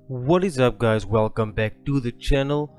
What is up, guys? Welcome back to the channel.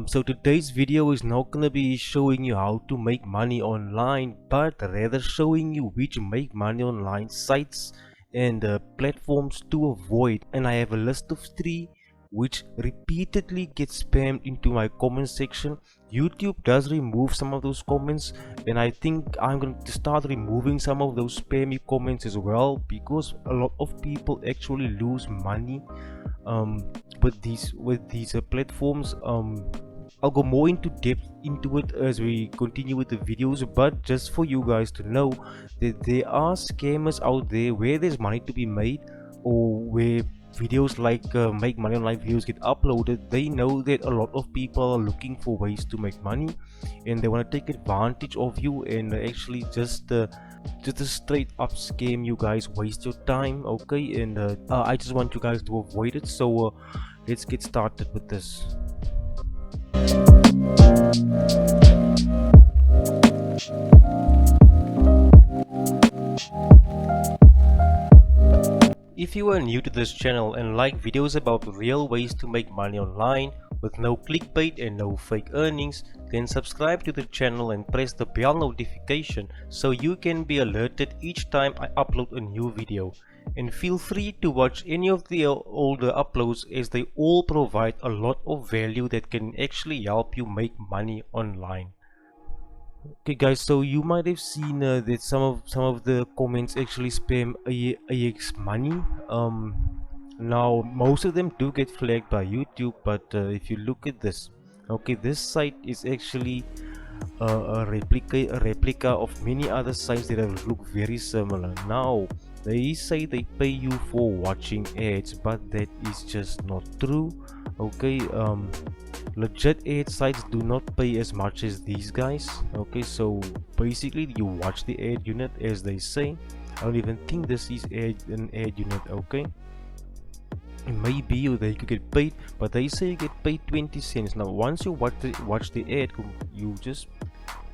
So today's video is not gonna be showing you how to make money online, but rather showing you which make money online sites and platforms to avoid. And I have a list of 3 which repeatedly get spammed into my comment section. YouTube does remove some of those comments, and I think I'm going to start removing some of those spammy comments as well, because a lot of people actually lose money with these platforms. I'll go more into depth into it as we continue with the videos, but just for you guys to know that there are scammers out there where there's money to be made, or where videos like make money online videos get uploaded. They know that a lot of people are looking for ways to make money, and they want to take advantage of you and actually just a straight up scam you guys, waste your time. Okay, and I just want you guys to avoid it. So let's get started with this. If you are new to this channel and like videos about real ways to make money online with no clickbait and no fake earnings, then subscribe to the channel and press the bell notification so you can be alerted each time I upload a new video. And feel free to watch any of the older uploads, as they all provide a lot of value that can actually help you make money online. Okay guys, so you might have seen that some of the comments actually spam AX money. Now most of them do get flagged by YouTube, but if you look at this, okay, this site is actually a replica of many other sites that have look very similar. Now they say they pay you for watching ads, but that is just not true. Okay, legit ad sites do not pay as much as these guys. Okay, so basically you watch the ad unit, as they say. I don't even think this is an ad unit. Okay, maybe they could get paid, but they say you get paid 20 cents. Now once you watch the ad, you just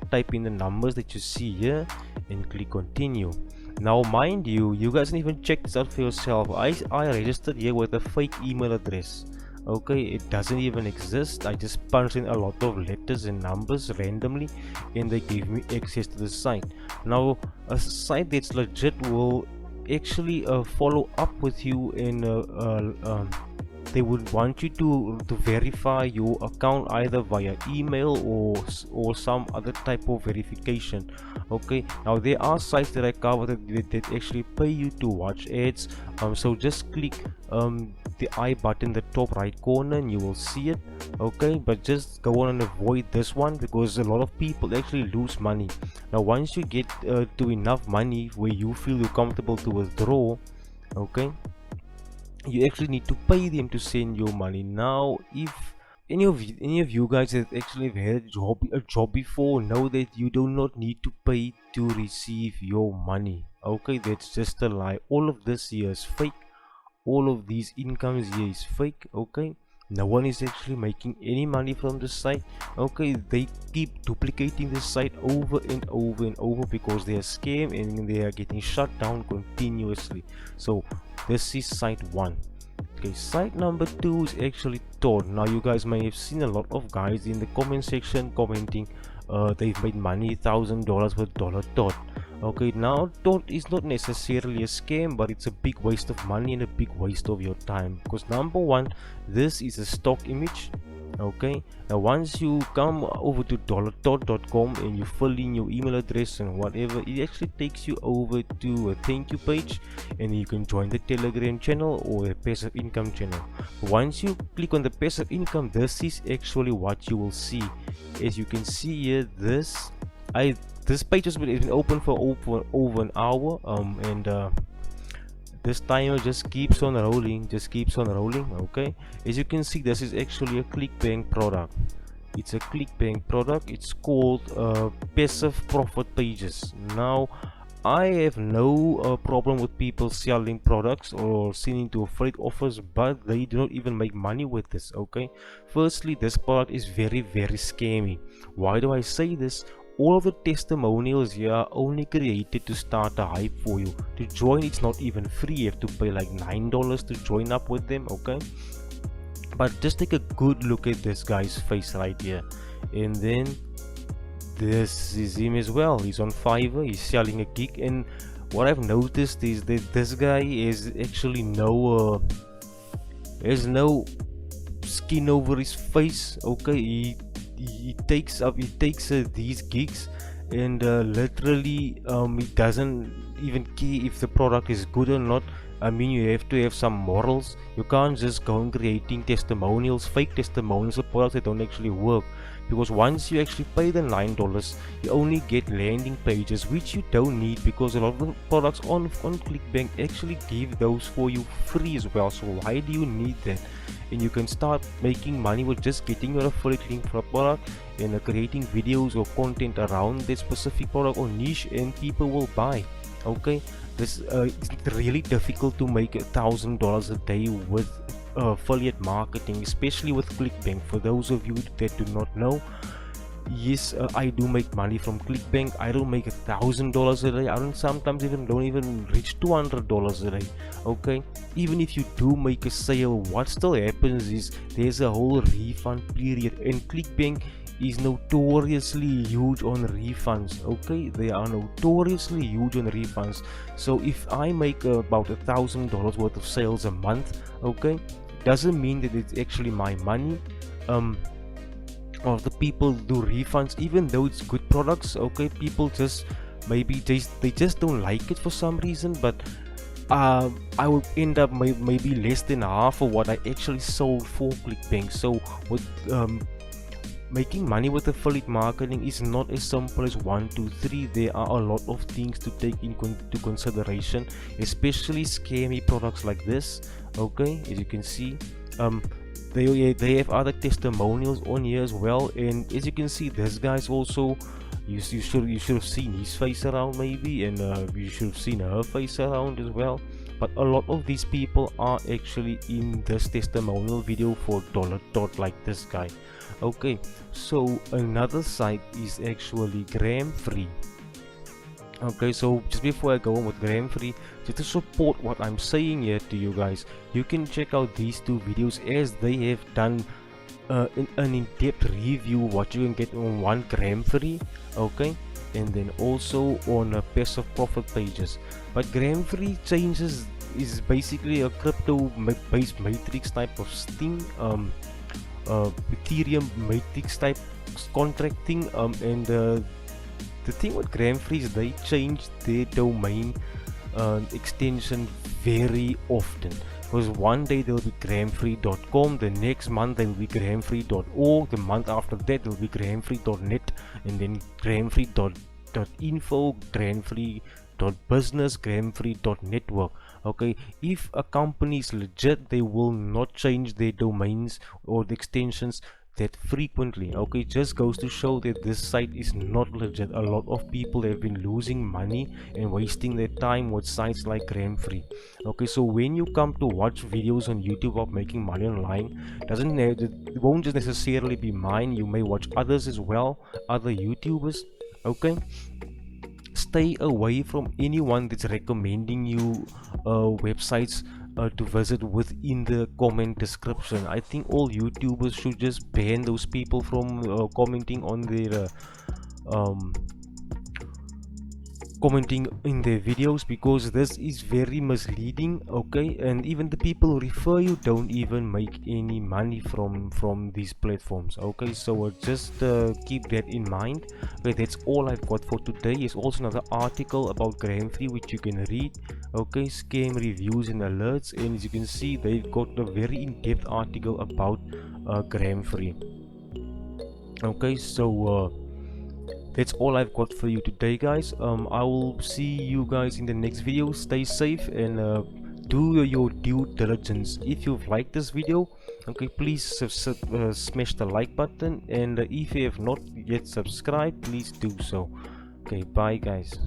type in the numbers that you see here and click continue. Now mind you, you guys can even check this out for yourself. I registered here with a fake email address. Okay, it doesn't even exist. I just punched in a lot of letters and numbers randomly, and they gave me access to the site. Now a site that's legit will actually follow up with you, and they would want you to verify your account either via email or some other type of verification. Okay, now there are sites that I covered that actually pay you to watch ads. So just click the I button in the top right corner and you will see it. Okay, but just go on and avoid this one, because a lot of people actually lose money. Now once you get to enough money where you feel you're comfortable to withdraw, okay, you actually need to pay them to send your money. Now if any of you guys that actually have had a job before, know that you do not need to pay to receive your money. Okay, that's just a lie. All of this here is fake. All of these incomes here is fake. Okay, no one is actually making any money from the site. Okay, they keep duplicating the site over and over and over because they are scam and they are getting shut down continuously. So this is site 1. Okay, site number 2 is actually Tot. Now you guys may have seen a lot of guys in the comment section commenting they've made money, $1,000 with Tot. Okay, now Tot is not necessarily a scam, but it's a big waste of money and a big waste of your time, because number 1, this is a stock image. Okay, now once you come over to $tot.com and you fill in your email address and whatever, it actually takes you over to a thank you page, and you can join the Telegram channel or a passive income channel. Once you click on the passive income, this is actually what you will see. As you can see here, this page has been open for over an hour, and this timer just keeps on rolling, okay, as you can see, this is actually a clickbait product. It's a clickbait product. It's called passive profit pages. Now I have no problem with people selling products or sending to affiliate offers, but they do not even make money with this. Okay, firstly, this product is very scammy. Why do I say this? All of the testimonials here are only created to start a hype for you. To join, it's not even free. You have to pay like $9 to join up with them. Okay, But just take a good look at this guy's face right here, and then this is him as well. He's on Fiverr, he's selling a gig, and what I've noticed is that this guy is actually there's no skin over his face. Okay, he takes these gigs, and literally he doesn't even care if the product is good or not. I mean, you have to have some morals. You can't just go on creating testimonials, fake testimonials of products that don't actually work. Because once you actually pay the $9, you only get landing pages, which you don't need, because a lot of the products on ClickBank actually give those for you free as well. So why do you need that? And you can start making money with just getting your affiliate link for a product and creating videos or content around that specific product or niche, and people will buy. Okay, it's really difficult to make $1,000 a day with affiliate marketing, especially with ClickBank. For those of you that do not know, yes, I do make money from ClickBank. I don't make $1,000 a day. I don't even reach $200 a day. Okay, even if you do make a sale, what still happens is there's a whole refund period, and ClickBank is notoriously huge on refunds. Okay, they are notoriously huge on refunds. So if I make about $1,000 worth of sales a month, okay, doesn't mean that it's actually my money. Or the people do refunds even though it's good products. Okay, people just maybe they just don't like it for some reason, but I will end up maybe less than half of what I actually sold for ClickBank. So with making money with affiliate marketing is not as simple as 1, 2, 3. There are a lot of things to take into consideration, especially scammy products like this. Okay, as you can see, they have other testimonials on here as well, and as you can see, this guy's also, you should have seen his face around maybe, and you should have seen her face around as well. But a lot of these people are actually in this testimonial video for $. Like this guy. Okay, so another site is actually gram free. Okay, so just before I go on with gram free, just to support what I'm saying here to you guys, you can check out these two videos, as they have done an in-depth review what you can get on 1 gram free. Okay, and then also on passive profit pages. But gram free is basically a crypto based matrix type of thing, Ethereum matrix type contracting, and the thing with gram free is they change their domain extension very often. Because one day there will be gramfree.com, the next month there will be gramfree.org, the month after that there will be gramfree.net, and then gramfree.info, gramfree.business, gramfree.network. Okay, if a company is legit, they will not change their domains or the extensions that frequently. Okay, just goes to show that this site is not legit. A lot of people have been losing money and wasting their time with sites like gram free. Okay, so when you come to watch videos on YouTube of making money online, it won't just necessarily be mine. You may watch others as well, other YouTubers. Okay, stay away from anyone that's recommending you websites to visit within the comment description. I think all YouTubers should just ban those people from commenting on their commenting in their videos, because this is very misleading. Okay, and even the people who refer you don't even make any money from these platforms. Okay, so just keep that in mind. Okay, that's all I've got for today. There's also another article about gram free which you can read. Okay, scam reviews and alerts, and as you can see, they've got a very in-depth article about gram free. Okay, so that's all I've got for you today, guys. I will see you guys in the next video. Stay safe and do your due diligence. If you've liked this video, okay, please smash the like button, and if you have not yet subscribed, please do so. Okay, bye guys.